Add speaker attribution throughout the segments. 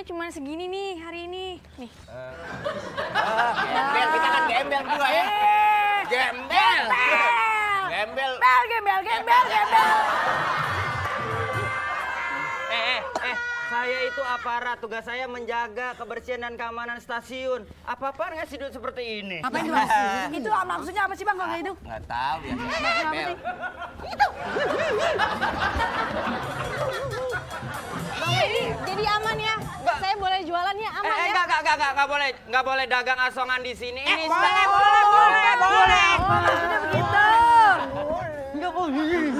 Speaker 1: belanjanya cuma segini nih hari ini. Nih.
Speaker 2: Gembel, kita kan gembel berdua ya. Gembel. Gembel.
Speaker 3: Gembel.
Speaker 4: Saya itu aparat, tugas saya menjaga kebersihan dan keamanan stasiun. Apa-apaan ngasih duit seperti ini?
Speaker 3: Apa itu Bang? Itu maksudnya apa sih Bang kalau itu?
Speaker 2: Nggak tahu ya. Gembel.
Speaker 1: Jadi aman ya? Saya boleh jualan ya, aman ya?
Speaker 4: Nggak boleh dagang asongan di sini. Ini
Speaker 3: Boleh. Maksudnya begitu.
Speaker 4: Nggak boleh.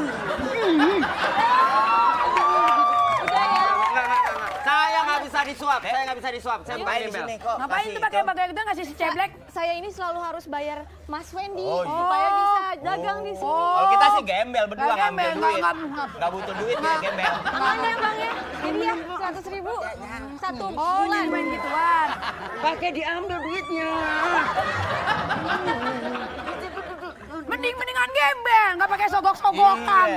Speaker 4: Saya nggak bisa disuap. Saya bukan gembel.
Speaker 3: Ngapain itu pakai itu ngasih si ceblek?
Speaker 1: Saya ini selalu harus bayar Mas Wendy supaya bisa dagang di sini.
Speaker 2: Kalau kita sih gembel berdua ngambil duit.
Speaker 3: Nggak.
Speaker 2: Nggak butuh duit ya gembel.
Speaker 1: Aman ya Bang ya? Jadi ya 100.000 satu
Speaker 3: Oh,
Speaker 1: bulan.
Speaker 3: main gituan.
Speaker 4: Pakai diambil duitnya.
Speaker 3: Mendingan gembel, nggak pakai sogok-sogokan.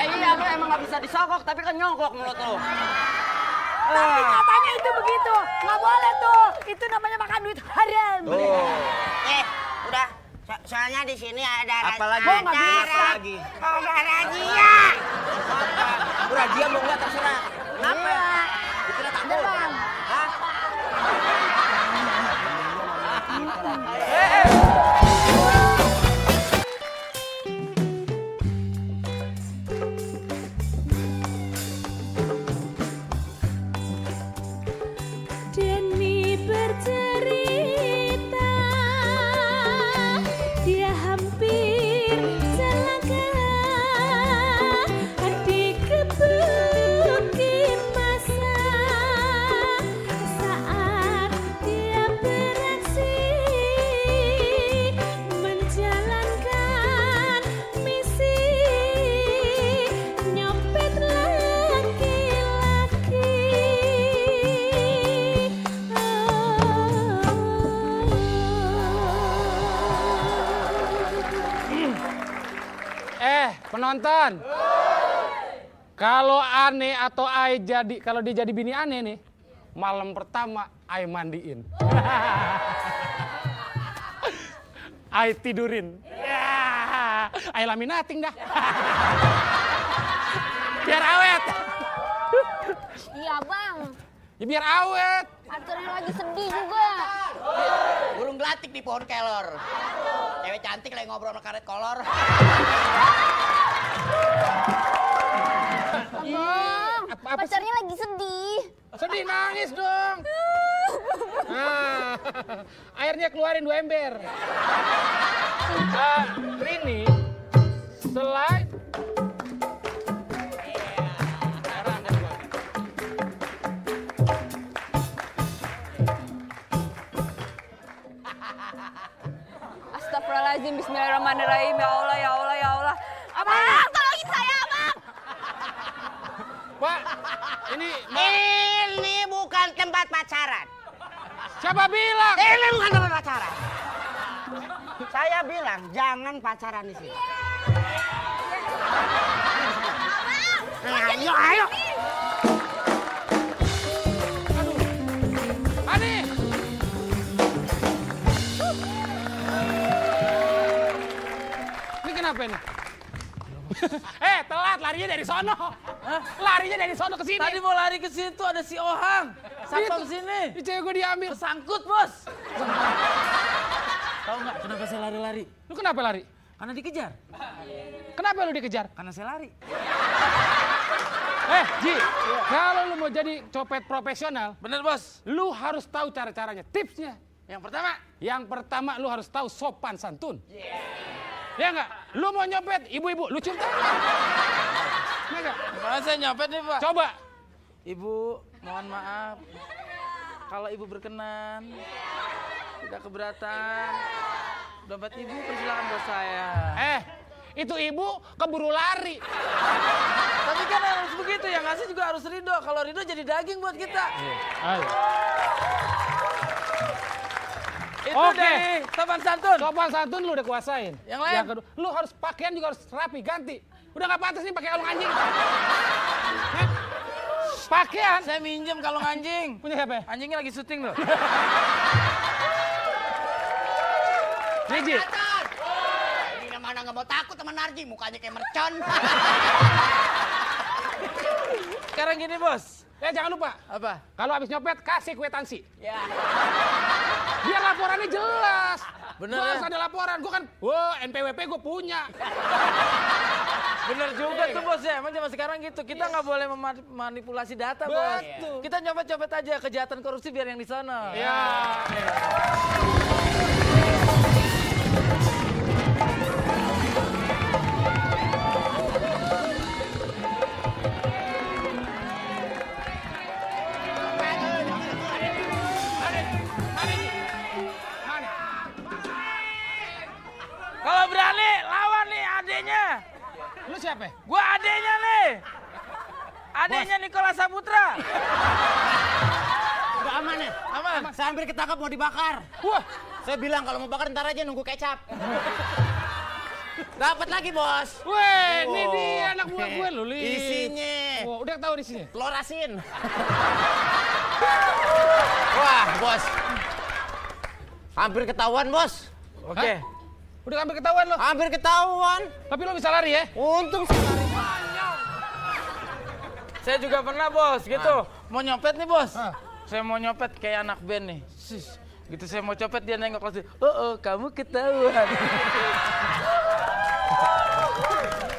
Speaker 4: Iya, lu emang nggak bisa disogok, tapi kan nyongkok mulut lu.
Speaker 3: Tapi katanya itu begitu, nggak boleh tuh. Itu namanya makan duit haram.
Speaker 5: Udah. Soalnya di sini ada
Speaker 2: Apalagi?
Speaker 5: lagi. Ada razia.
Speaker 2: Razia mau nggak terserah. Kenapa? Dikira takut. Hah?
Speaker 6: Denny bercerita dia hampir celaka dikebukin masa saat dia beraksi menjalankan misi nyopet laki-laki.
Speaker 7: Penonton, kalau Ane atau Ai kalau dia jadi bini Ane nih, malam pertama Ai mandiin, Ai tidurin, Ai laminating dah, biar awet.
Speaker 1: Iya Bang,
Speaker 7: Ya biar awet.
Speaker 1: Arthurnya lagi sedih juga.
Speaker 2: Burung gelatik di pohon kelor. Cewek cantik lagi ngobrol sama karet kolor.
Speaker 1: Bang, pacarnya lagi sedih.
Speaker 7: Sedih nangis dong. Nah, airnya keluarin 2 ember. Rini, selain
Speaker 1: Astagfirullahaladzim, bismillahirrahmanirrahim. Ya Allah, ya Allah, ya Allah. Abang, tolongin saya, Abang.
Speaker 7: Pak, ini
Speaker 5: bukan tempat pacaran.
Speaker 7: siapa bilang?
Speaker 5: Ini bukan tempat pacaran. Saya bilang jangan pacaran di sini. Ayo.
Speaker 7: Ani. Ini kenapa ini? Telat larinya dari sono. Larinya dari sono ke sini.
Speaker 8: Tadi mau lari ke situ ada si Ohang. Satpam sini.
Speaker 7: Ini cewek gue diambil.
Speaker 8: Kesangkut, Bos. Tahu nggak kenapa saya lari-lari?
Speaker 7: Lu kenapa lari?
Speaker 8: Karena dikejar.
Speaker 7: Kenapa lu dikejar?
Speaker 8: Karena saya lari.
Speaker 7: Ji, kalau lu mau jadi copet profesional,
Speaker 8: Bener, Bos.
Speaker 7: lu harus tahu cara-caranya, tipsnya.
Speaker 8: Yang pertama,
Speaker 7: lu harus tahu sopan santun. Ya enggak? Lu mau nyopet, ibu-ibu, lu cium tangan. Enggak?
Speaker 8: gimana saya nyopet nih, Pak?
Speaker 7: Coba.
Speaker 8: Ibu, mohon maaf. Kalau ibu berkenan, tidak keberatan, dompet ibu persilakan buat saya.
Speaker 7: Itu ibu keburu lari.
Speaker 8: Tapi kan harus begitu, yang ngasih juga harus ridho. Kalau ridho jadi daging buat kita.
Speaker 7: Ayo.
Speaker 8: Itu
Speaker 7: Oke.
Speaker 8: dari sopan santun.
Speaker 7: Sopan santun lu udah kuasain.
Speaker 8: Yang lain?
Speaker 7: Yang kedua, lu harus pakaian juga harus rapi, ganti. Udah nggak pantas nih pakai kalung anjing. Hah? Pakaian.
Speaker 8: Saya minjem kalung anjing.
Speaker 7: Punya siapa?
Speaker 8: Anjingnya lagi syuting loh.
Speaker 7: Niji.
Speaker 2: Ini mana nggak mau takut sama Narji, mukanya kayak mercon.
Speaker 8: Sekarang gini bos.
Speaker 7: Jangan lupa.
Speaker 8: Apa?
Speaker 7: Kalau habis nyopet, kasih kwitansi.
Speaker 2: Ya.
Speaker 7: Biar laporannya jelas.
Speaker 8: Bener
Speaker 7: Gua
Speaker 8: ya?
Speaker 7: harus ada laporan. Gue kan, wah NPWP gue punya.
Speaker 8: Bener juga tuh bos ya. Emang zaman sekarang gitu. Kita nggak boleh memanipulasi data bos.
Speaker 7: Betul.
Speaker 8: Kita nyopet-nyopet aja kejahatan korupsi biar yang di sana.
Speaker 7: Ya.
Speaker 8: Kalau berani lawan nih adenya.
Speaker 7: Lu siapa?
Speaker 8: Gua adenya nih. Adenya Nicholas Saputra.
Speaker 5: Udah aman ya?
Speaker 8: Aman.
Speaker 5: Saya hampir ketangkap mau dibakar.
Speaker 7: Wah,
Speaker 5: Saya bilang kalau mau bakar ntar aja nunggu kecap. Dapat lagi bos.
Speaker 7: weh, ini dia anak buah gue lu, Li.
Speaker 5: Isinya
Speaker 7: Wah, udah tahu isinya.
Speaker 5: telur asin. Wah bos. Hampir ketahuan bos.
Speaker 8: Oke.
Speaker 7: Udah hampir ketahuan lo.
Speaker 5: Hampir ketahuan.
Speaker 7: Tapi lo bisa lari ya?
Speaker 5: Untung saya lari.
Speaker 8: Saya juga pernah bos gitu. Mau nyopet nih bos.
Speaker 7: Ah.
Speaker 8: Saya mau nyopet kayak anak band nih. Sis. Gitu saya mau copet dia nengok kelas. Kamu ketahuan.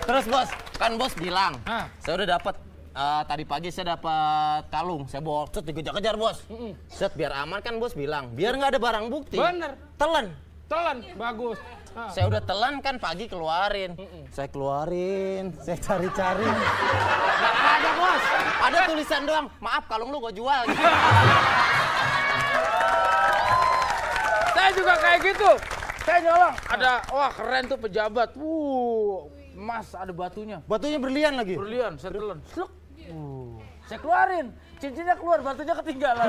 Speaker 5: Terus bos, kan bos bilang,
Speaker 7: Ah.
Speaker 5: saya udah dapat tadi pagi saya dapat kalung, saya bawa set dikejar-kejar bos. Set biar aman kan bos bilang, biar nggak ada barang bukti.
Speaker 7: Bener.
Speaker 5: Telan.
Speaker 7: Telan, bagus. Ah.
Speaker 5: Saya udah telan kan pagi keluarin. Saya keluarin, saya cari-cari. Nggak ada bos, ada tulisan doang. Maaf kalung lu gua jual.
Speaker 8: Saya juga kayak gitu. Saya nyolong. Ada, wah keren tuh pejabat. Emas ada batunya.
Speaker 5: Batunya berlian lagi.
Speaker 8: Berlian, saya telan. Sluk. Saya keluarin. Cincinnya keluar, batunya ketinggalan.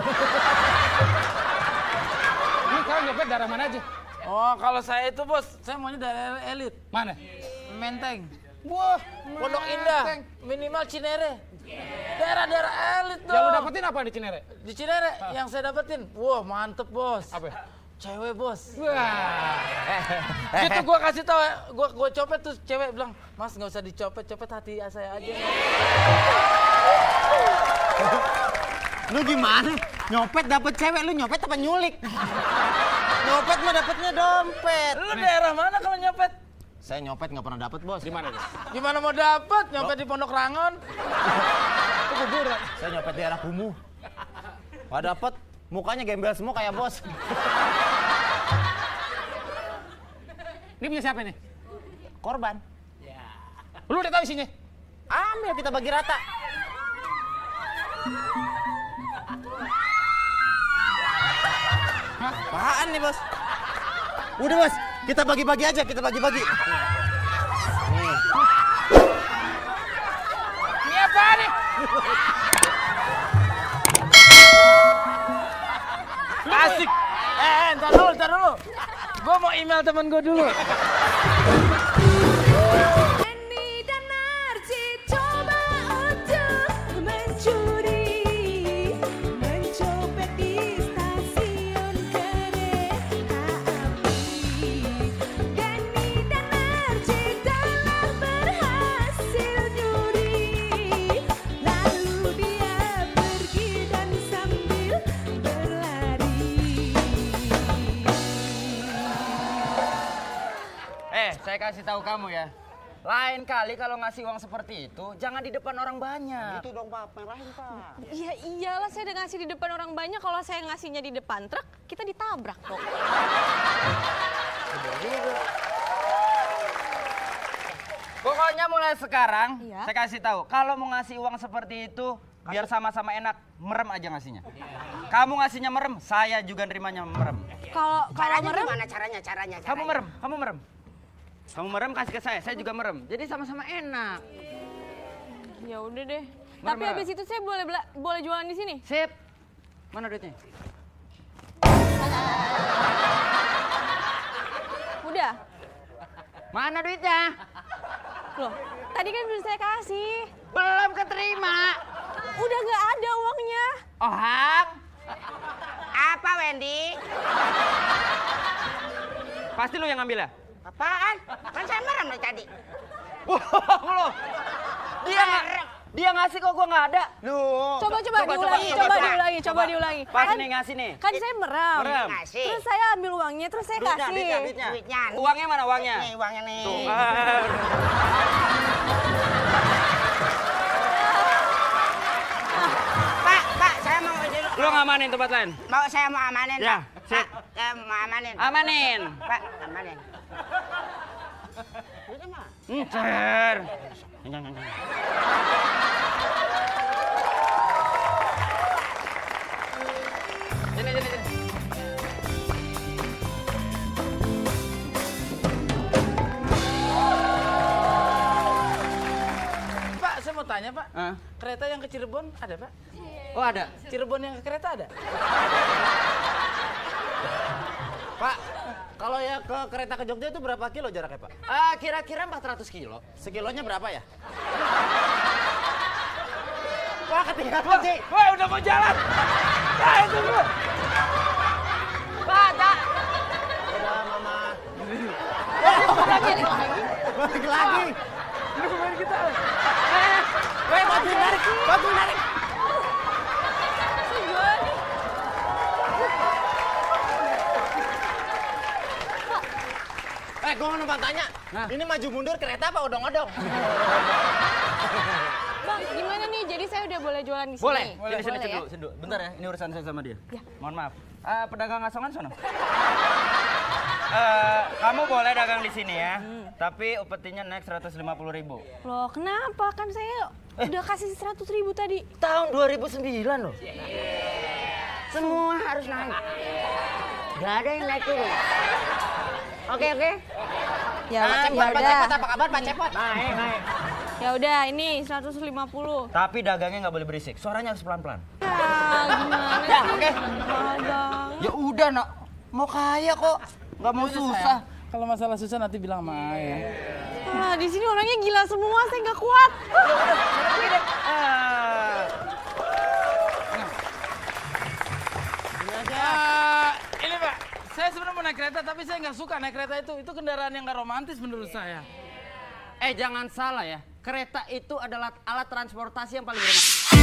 Speaker 7: Ini kau nyopet daerah mana aja?
Speaker 8: Oh, kalau saya itu bos, saya maunya daerah elit.
Speaker 7: Mana?
Speaker 8: Menteng.
Speaker 7: Wah,
Speaker 8: Pondok Indah, minimal Cinere. Daerah-daerah elit dong.
Speaker 7: Yang lu dapetin apa di Cinere?
Speaker 8: Di Cinere, yang saya dapetin, wah mantep bos.
Speaker 7: Apa?
Speaker 8: Cewek bos.
Speaker 7: Wah.
Speaker 8: Gitu gua kasih tau, gua copet tuh cewek bilang, Mas nggak usah dicopet, copet hati saya aja.
Speaker 5: Lu gimana? Nyopet dapet cewek, lu nyopet apa nyulik? Nyopet mah dapetnya dompet.
Speaker 8: Lu daerah mana kalau nyopet?
Speaker 5: Saya nyopet nggak pernah dapet bos.
Speaker 7: Di mana tuh?
Speaker 8: Gimana mau dapet? Nyopet di Pondok Rangon.
Speaker 7: Itu kuburan.
Speaker 5: Saya nyopet daerah Kumuh. Nggak dapet, mukanya gembel semua kayak bos.
Speaker 7: Ini punya siapa nih?
Speaker 5: Korban.
Speaker 7: Lu udah tahu isinya?
Speaker 5: Ambil kita bagi rata.
Speaker 7: Hah?
Speaker 5: Apaan nih bos? Udah bos, kita bagi-bagi aja, kita bagi-bagi. Nih.
Speaker 7: Ini apa nih?
Speaker 8: Asik. Ntar dulu. Gua mau email temen gua dulu.
Speaker 6: Denny dan Narji coba untuk mencuri, mencopet di stasiun kereta api. Denny dan Narji telah berhasil nyuri, lalu dia pergi dan sambil berlari.
Speaker 4: Saya kasih tahu kamu ya. Lain kali kalau ngasih uang seperti itu, jangan di depan orang banyak.
Speaker 5: Itu dong Pak, merahin Pak.
Speaker 1: Iya iyalah saya udah ngasih di depan orang banyak. Kalau saya ngasihnya di depan truk, kita ditabrak dong.
Speaker 4: Pokoknya mulai sekarang,
Speaker 1: Iya.
Speaker 4: saya kasih tahu, kalau mau ngasih uang seperti itu, biar sama-sama enak, merem aja ngasihnya. Kamu ngasihnya merem, saya juga nerimanya merem.
Speaker 1: Kalau merem,
Speaker 5: Gimana caranya?
Speaker 4: Kamu merem. Kamu merem kasih ke saya juga merem. Jadi sama-sama enak.
Speaker 1: ya udah deh.
Speaker 4: Merem,
Speaker 1: Tapi
Speaker 4: merem.
Speaker 1: habis itu saya boleh jualan di sini.
Speaker 4: Sip. Mana duitnya?
Speaker 1: Udah.
Speaker 4: Mana duitnya?
Speaker 1: Loh, tadi kan belum saya kasih.
Speaker 4: Belum keterima.
Speaker 1: Udah nggak ada uangnya.
Speaker 4: Oh, Hang.
Speaker 2: Apa, Wendy?
Speaker 4: Pasti lu yang ngambil ya?
Speaker 2: Apaan? Kan saya merem dari tadi.
Speaker 4: Bohong lu. Dia ngasih kok gua nggak ada.
Speaker 5: Duh.
Speaker 1: Coba diulangi.
Speaker 4: Pas nih ngasih nih.
Speaker 1: Kan saya merem.
Speaker 2: Ngasih.
Speaker 1: Terus saya ambil uangnya, terus saya kasih.
Speaker 4: Duitnya.
Speaker 2: Duitnya.
Speaker 4: Uangnya mana uangnya?
Speaker 2: Nih, uangnya nih.
Speaker 4: Tuh.
Speaker 2: Pak, saya mau
Speaker 4: Lu ngamanin tempat lain?
Speaker 2: saya mau amanin,
Speaker 4: Ya,
Speaker 2: Pak.
Speaker 4: sip.
Speaker 2: Pak, saya mau amanin.
Speaker 4: Amanin.
Speaker 2: Pak, amanin. Duitnya mana?
Speaker 4: Encer. Sini.
Speaker 8: Pak, saya mau tanya, Pak.
Speaker 4: Hah?
Speaker 8: Kereta yang ke Cirebon ada, Pak?
Speaker 4: Oh, ada.
Speaker 8: Cirebon yang ke kereta ada?
Speaker 5: Pak, kalau ya ke kereta ke Jogja itu berapa kilo jaraknya, Pak?
Speaker 4: Kira-kira 400 kilo.
Speaker 5: Sekilonya berapa ya? Wah, ketinggalan, Ci.
Speaker 8: Wah, udah mau jalan. Tunggu.
Speaker 4: Pak,
Speaker 5: Udah, Mama.
Speaker 1: Balik lagi.
Speaker 5: Balik lagi.
Speaker 8: Ini kemarin kita.
Speaker 5: Bantuin narik. Gue mau numpang tanya, ini maju mundur kereta apa odong-odong?
Speaker 1: Bang, gimana nih? Jadi saya udah boleh jualan di sini?
Speaker 4: boleh.
Speaker 1: Boleh ya?
Speaker 4: Sini. Bentar ya, ini urusan saya sama dia.
Speaker 1: Ya.
Speaker 4: Mohon maaf. Pedagang asongan sono. Kamu boleh dagang di sini ya, tapi upetinya naik 150.000.
Speaker 1: Loh, kenapa? Kan saya udah kasih 100.000 tadi.
Speaker 4: Tahun 2009 loh.
Speaker 2: Semua harus naik. Gak ada yang naik turun. Oke.
Speaker 1: Ya
Speaker 5: Pak
Speaker 1: udah.
Speaker 5: Cepot, apa kabar Pak Cepot?
Speaker 4: Naik.
Speaker 1: Ya udah, ini 150.
Speaker 4: Tapi dagangnya nggak boleh berisik, suaranya harus pelan-pelan.
Speaker 1: Gimana?
Speaker 4: Ya, oke.
Speaker 1: Mahal banget.
Speaker 4: Ya udah, nak. Mau kaya kok, nggak mau susah.
Speaker 8: Kalau masalah susah nanti bilang sama Ayah.
Speaker 1: Di sini orangnya gila semua, saya nggak kuat.
Speaker 8: Ini Pak, saya sebenarnya mau naik kereta tapi saya nggak suka naik kereta itu. Itu kendaraan yang nggak romantis menurut saya.
Speaker 4: Jangan salah ya, kereta itu adalah alat transportasi yang paling bermanfaat.